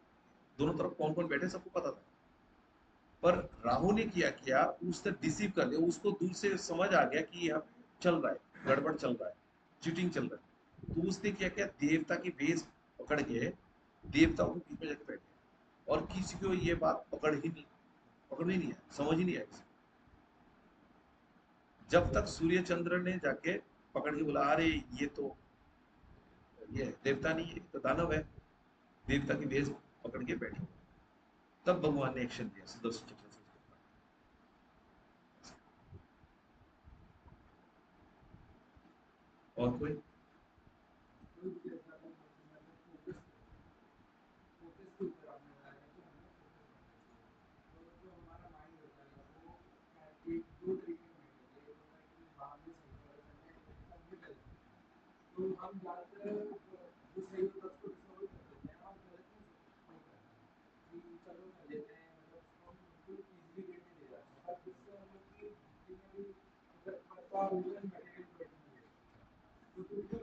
दोनों तरफ कौन कौन बैठे, सबको पता था। पर राहु ने किया किया उसने डिसीव कर लिया, उसको दूर से समझ आ गया कि यहाँ पे चल रहा है, गड़बड़ चल रहा है, चीटिंग चल रहा है। तो उसने क्या किया, देवता की बेस पकड़ के देवताओं के बीच में जाके बैठ गया, और किसी को ये बात पकड़ ही नहीं है, समझ ही नहीं आई किसी को। जब तक सूर्य चंद्र ने जाके पकड़ के बोला अरे ये देवता नहीं है, ये तो दानव है, देवता की बेस पकड़ के बैठे, तब भगवान ने एक्शन लिया सुदर्शन चक्र से उसको और कोई कोई भी ऐसा कोई मतलब फोकस के ऊपर आपने बताया कि हमें फोकस करना चाहिए। तो जो हमारा माइंड होता है वो एक दो तरीके का माइंड होता है, एक होता है कि हाँ ये सही है और करना है, एक होता है ये गलत है। तो हम ज़्यादातर जो सही होता है उसको डिस्कवर कर देते हैं और गलत में वो करते हैं कि चलो कर लेते हैं, मतलब उसको हम बिल्कुल ईजिली लेने ले जाते हैं, पर इससे हम लोग की भक्ति में भी अगर थोड़ा आपका ओरिजिनल मेडिकल प्रोफेशन है, तो फिर भी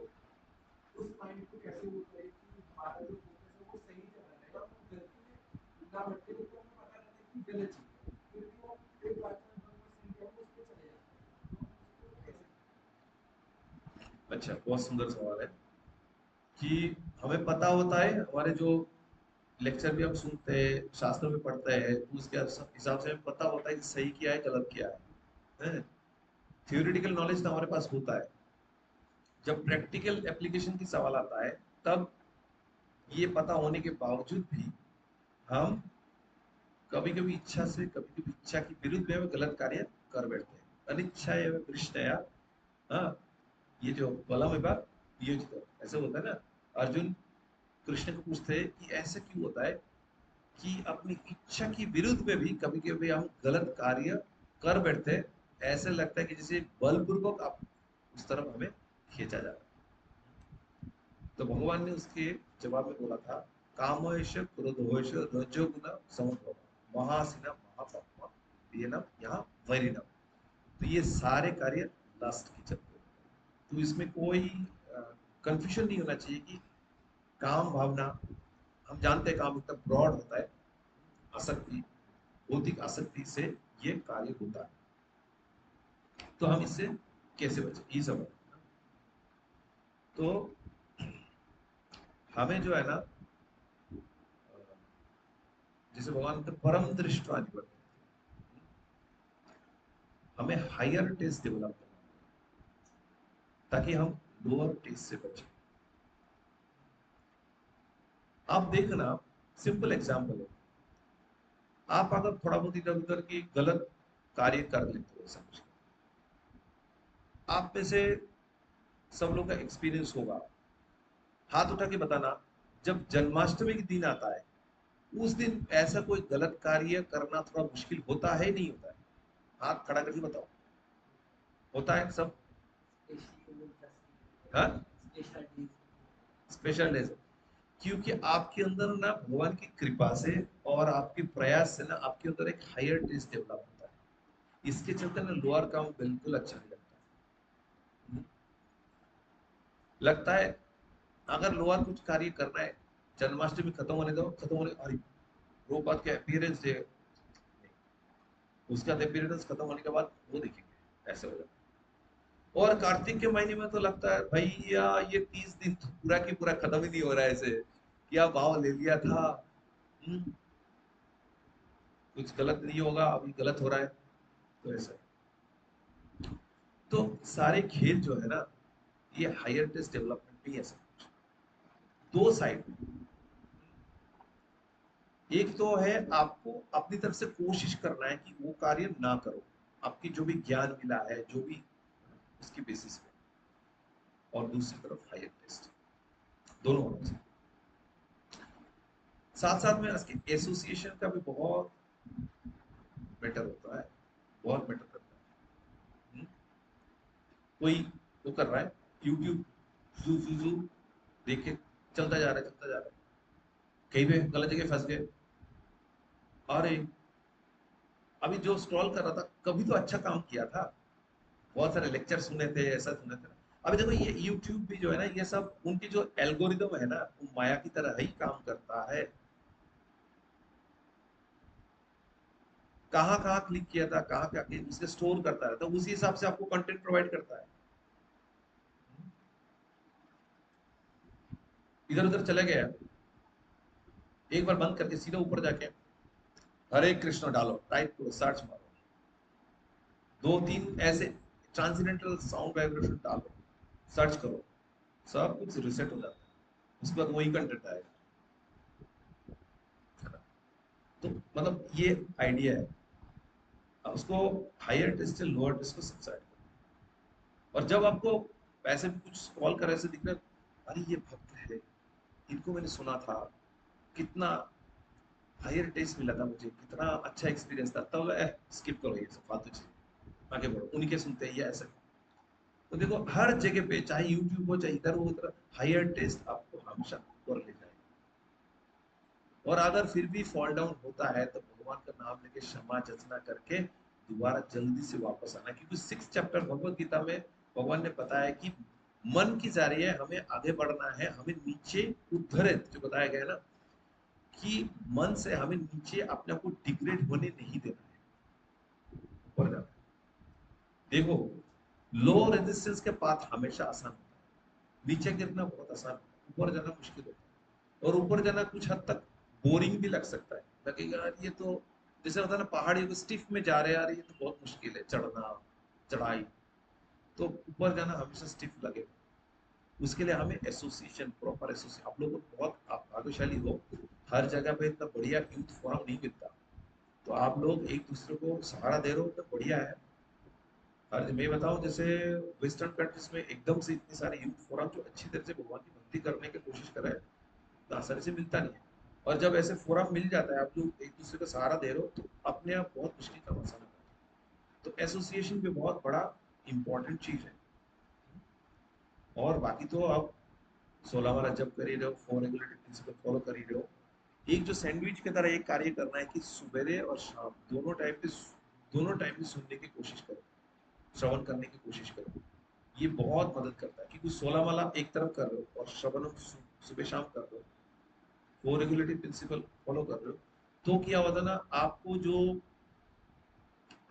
उस माइंड को कैसे वो करे कि हमारा जो फोकस है वो सही जगह रहेगा, और हम गलती में ना भटके, तो हमें पता रहता है कि गलत चीज़ है, फिर भी वो एक बात में हम सही है वो उस पर चले जाते हैं, तो हम उसको कैसे। अच्छा, बहुत सुंदर सवाल है कि हमें पता होता है, हमारे जो लेक्चर भी हम सुनते हैं, शास्त्र में पढ़ते हैं, तो उसके हिसाब से हमें पता होता है कि सही क्या है, गलत क्या है। थियोरिटिकल नॉलेज तो हमारे पास होता है, जब प्रैक्टिकल एप्लीकेशन की सवाल आता है तब ये पता होने के बावजूद भी हम कभी कभी इच्छा से, कभी कभी इच्छा की विरुद्ध में हम गलत कार्य कर बैठते हैं। अनिच्छा एवं कृष्णया, हाँ, ये जो बलम विभाग नियोजित, ऐसे होता है ना। अर्जुन कृष्ण को पूछते हैं कि ऐसा क्यों होता है कि अपनी इच्छा की विरुद्ध में भी कभी कभी हम गलत कार्य कर बैठते हैं, ऐसे लगता है कि जैसे बलपूर्वक आप उस तरफ हमें खींचा जा रहा है। तो भगवान ने उसके जवाब में बोला था, कामोश क्रोधोश रजोगुण समुद्भव महासिना महापापा दीनम यहाँ वैरिणम। तो ये सारे कार्य लस्ट की चलते हैं। तो इसमें कोई कंफ्यूजन नहीं होना चाहिए कि काम भावना, हम जानते हैं काम एकदम ब्रॉड होता है, आसक्ति, भौतिक आसक्ति से ये कार्य होता है। तो हम इससे कैसे बचें, ये सब है। तो हमें जो है ना, जैसे भगवान के परम दृष्टवा निवर्तते, हमें हायर टेस्ट डेवलप करना ताकि हम लोअर टेस्ट से बचें। आप देखना, सिंपल एग्जांपल है, आप अगर थोड़ा बहुत इधर उधर की गलत कार्य कर लेते हो, समझ, आप में से सब लोग का एक्सपीरियंस होगा, हाथ उठा के बताना, जब जन्माष्टमी के दिन आता है उस दिन ऐसा कोई गलत कार्य करना थोड़ा मुश्किल होता है, नहीं होता है? हाथ खड़ा करके बताओ, होता है सब? हाँ, स्पेशल डेज, क्योंकि आपके अंदर ना भगवान की कृपा से और आपके प्रयास से ना आपके अंदर एक हायर टेस्ट डेवलप होता है। इसके चलते ना लोअर काम बिल्कुल अच्छा नहीं लगता। लगता है अगर लोअर कुछ कार्य करना है, जन्माष्टमी खत्म होने दो, खत्म होने, अरे वो बात क्या अपीयरेंस डे, उसका अपीयरेंस खत्म होने के बाद वो देखेंगे, ऐसे हो जाता है। और कार्तिक के महीने में तो लगता है भैया ये 30 दिन तो पूरा की पूरा खत्म ही नहीं हो रहा है, ऐसे क्या भाव ले लिया था। हम्म, कुछ गलत नहीं होगा, अभी गलत हो रहा है, तो ऐसा है। तो सारे खेल जो है ना, ये हायर टेस्ट डेवलपमेंट भी ऐसा कुछ दो साइड में। एक तो है आपको अपनी तरफ से कोशिश करना है कि वो कार्य ना करो, आपकी जो भी ज्ञान मिला है, जो भी उसकी बेसिस पे, और दूसरी तरफ हायर टेस्ट, दोनों होना चाहिए। साथ साथ में इसके एसोसिएशन का भी बहुत बेटर होता है, बहुत बेटर करता है। कोई वो कर रहा है यूट्यूब, जू जू जू देख के चलता जा रहा है, चलता जा रहा है, कहीं पे गलत जगह फंस गए, अरे अभी जो स्क्रॉल कर रहा था कभी तो अच्छा काम किया था, बहुत सारे लेक्चर सुने थे, ऐसा सुने थे। अभी देखो ये यूट्यूब भी जो है ना, ये सब उनकी जो एल्गोरिदम है ना, वो माया की तरह ही काम करता है। कहाँ कहाँ क्लिक किया था, कहाँ क्या किया, उसे स्टोर करता रहता है, उसी हिसाब से आपको कंटेंट प्रोवाइड करता है। इधर उधर चले गए, एक बार बंद करके सीधा ऊपर जाके हरे कृष्ण डालो, टाइप करो, सर्च मारो, दो तीन ऐसे ट्रांसडेंटल साउंड वाइब्रेशन डालो, सर्च करो, सब कुछ रिसेट हो जाता है, उसके बाद वही कंटेंट आएगा। तो मतलब ये आइडिया है। अब उसको हायर टेस्ट से लोअर टेस्ट को सबसाइड करो, और जब आपको पैसे भी कुछ स्क्रॉल कर ऐसे दिख रहा है, अरे ये भक्त है, इनको मैंने सुना था, कितना हायर टेस्ट मिला था मुझे, कितना अच्छा एक्सपीरियंस था, तब स्किप करो ये सब फालतू चीज, आगे बढ़ो, उन्हीं के सुनते हैं ये ऐसा। तो देखो हर जगह पे, चाहे यूट्यूब हो चाहे इधर हो उधर, हायर टेस्ट आपको हमेशा ऊपर ले जाएगा। और अगर फिर भी फॉल डाउन होता है तो भगवान का नाम लेके क्षमा याचना करके दोबारा जल्दी से वापस आना, क्योंकि 6 चैप्टर भगवत गीता में भगवान ने बताया कि मन की जा रही है, हमें आगे बढ़ना है, हमें नीचे उद्धरित जो बताया गया है ना, कि मन से हमें नीचे अपने आप को डिग्रेड होने नहीं देना है, ऊपर जाना है। देखो, लो रेजिस्टेंस के पाथ हमेशा आसान होता है, नीचे गिरना बहुत आसान होता है, ऊपर जाना मुश्किल होता है। और ऊपर जाना कुछ हद तक बोरिंग भी लग सकता है, लगेगा यार ये तो जैसे होता है ना, पहाड़ियों को स्टिफ में जा रहे हैं यार, ये तो बहुत मुश्किल है चढ़ना, चढ़ाई। तो ऊपर जाना हमेशा स्टिफ लगेगा, उसके लिए हमें एसोसिएशन, प्रॉपर एसोसिएशन, आप लोग बहुत आप भाग्यशाली हो, हर जगह पे इतना बढ़िया यूथ फोरम नहीं मिलता, तो आप लोग एक दूसरे को सहारा दे रहे हो तो बढ़िया है। और मैं बताऊं, जैसे वेस्टर्न कंट्रीज में एकदम से इतनी सारी यूथ फोरम जो अच्छी तरह से भगवान की भक्ति करने की कोशिश कर रहे हैं, तो आसानी से मिलता नहीं है। और जब ऐसे फोरम मिल जाता है, आप लोग एक दूसरे का सहारा दे रहे हो, तो अपने आप बहुत मुश्किल का मसला है। तो एसोसिएशन भी बहुत बड़ा इंपॉर्टेंट चीज है। और बाकी तो आप 16 वाला जब कर ही रहे हो, 4 रेगुलेटरी प्रिंसिपल फॉलो कर ही रहे हो, एक जो सैंडविच की तरह एक कार्य करना है कि सवेरे और शाम दोनों टाइम पे सुनने की कोशिश करो, श्रवण करने की कोशिश करो। ये बहुत मदद करता है, क्योंकि 16 वाला एक तरफ कर रहे हो और श्रवण सुबह शाम कर रहे हो, 4 रेगुलेटरी प्रिंसिपल फॉलो कर रहे हो, तो क्या होता है ना,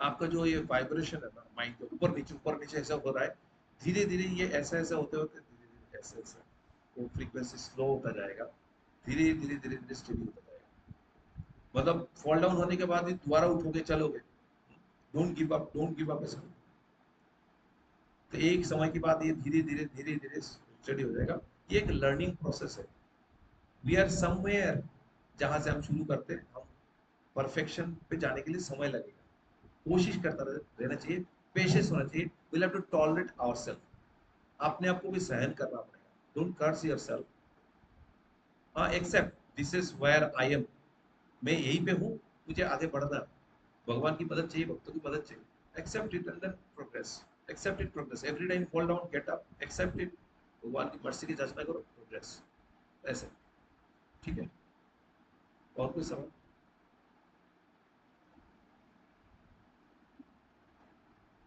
आपका जो ये वाइब्रेशन है ना, माइंड के ऊपर नीचे ऐसा हो रहा है, धीरे धीरे ये ऐसा ऐसा होते होते धीरे धीरे ऐसा ऐसा वो फ्रीक्वेंसी स्लो होता जाएगा, धीरे धीरे धीरे धीरे स्टेडी होता जाएगा। मतलब फॉल डाउन होने के बाद ही दोबारा उठोगे, चलोगे, डोंट गिव अप ऐसा। तो एक समय के बाद ये धीरे धीरे स्टडी हो जाएगा। ये एक लर्निंग प्रोसेस है। वी आर समवेयर, जहां से हम शुरू करते हैं, हम परफेक्शन पे जाने के लिए समय लगेगा, कोशिश करता रहना चाहिए, पेशेंस होना चाहिए, will have to tolerate ourselves, अपने आप को भी सहन करना पड़ेगा, डोंट कर्स योरसेल्फ। हाँ, accept this is where I am, मैं यहीं पे हूँ, मुझे आगे बढ़ना है, भगवान की मदद चाहिए, भक्तों की मदद चाहिए, accept it and then progress, accept it, progress, every time fall down get up, accept it, भगवान की मर्जी की जांचना करो, प्रोग्रेस, ऐसे। ठीक है, और कोई सवाल?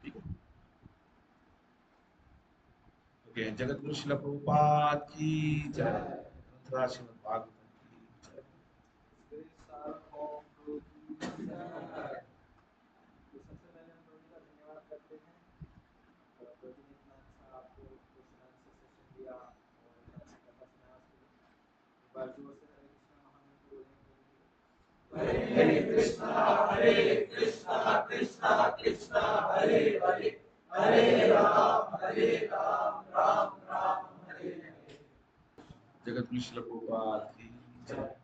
ठीक है, ओके, जगत गुरु शिला प्रभुपाद की जय, ग्रंथराज श्रीमद् भागवतम की जय। Grace are of Lord Jesus. तो सबसे पहले हम प्रभु जी का धन्यवाद करते हैं, प्रभु जी ने इतना अच्छा आपको क्वेश्चन आंसर सेशन दिया और इतना अच्छा कथा सुनाया उसके लिए। एक बार जोर से हरे कृष्णा महामंत्र बोलेंगे प्रभु जी को। हरे कृष्णा कृष्णा कृष्णा हरे हरे, हरे राम राम राम हरे हरे। जगत गुरु शिला प्रभुपाद की जय।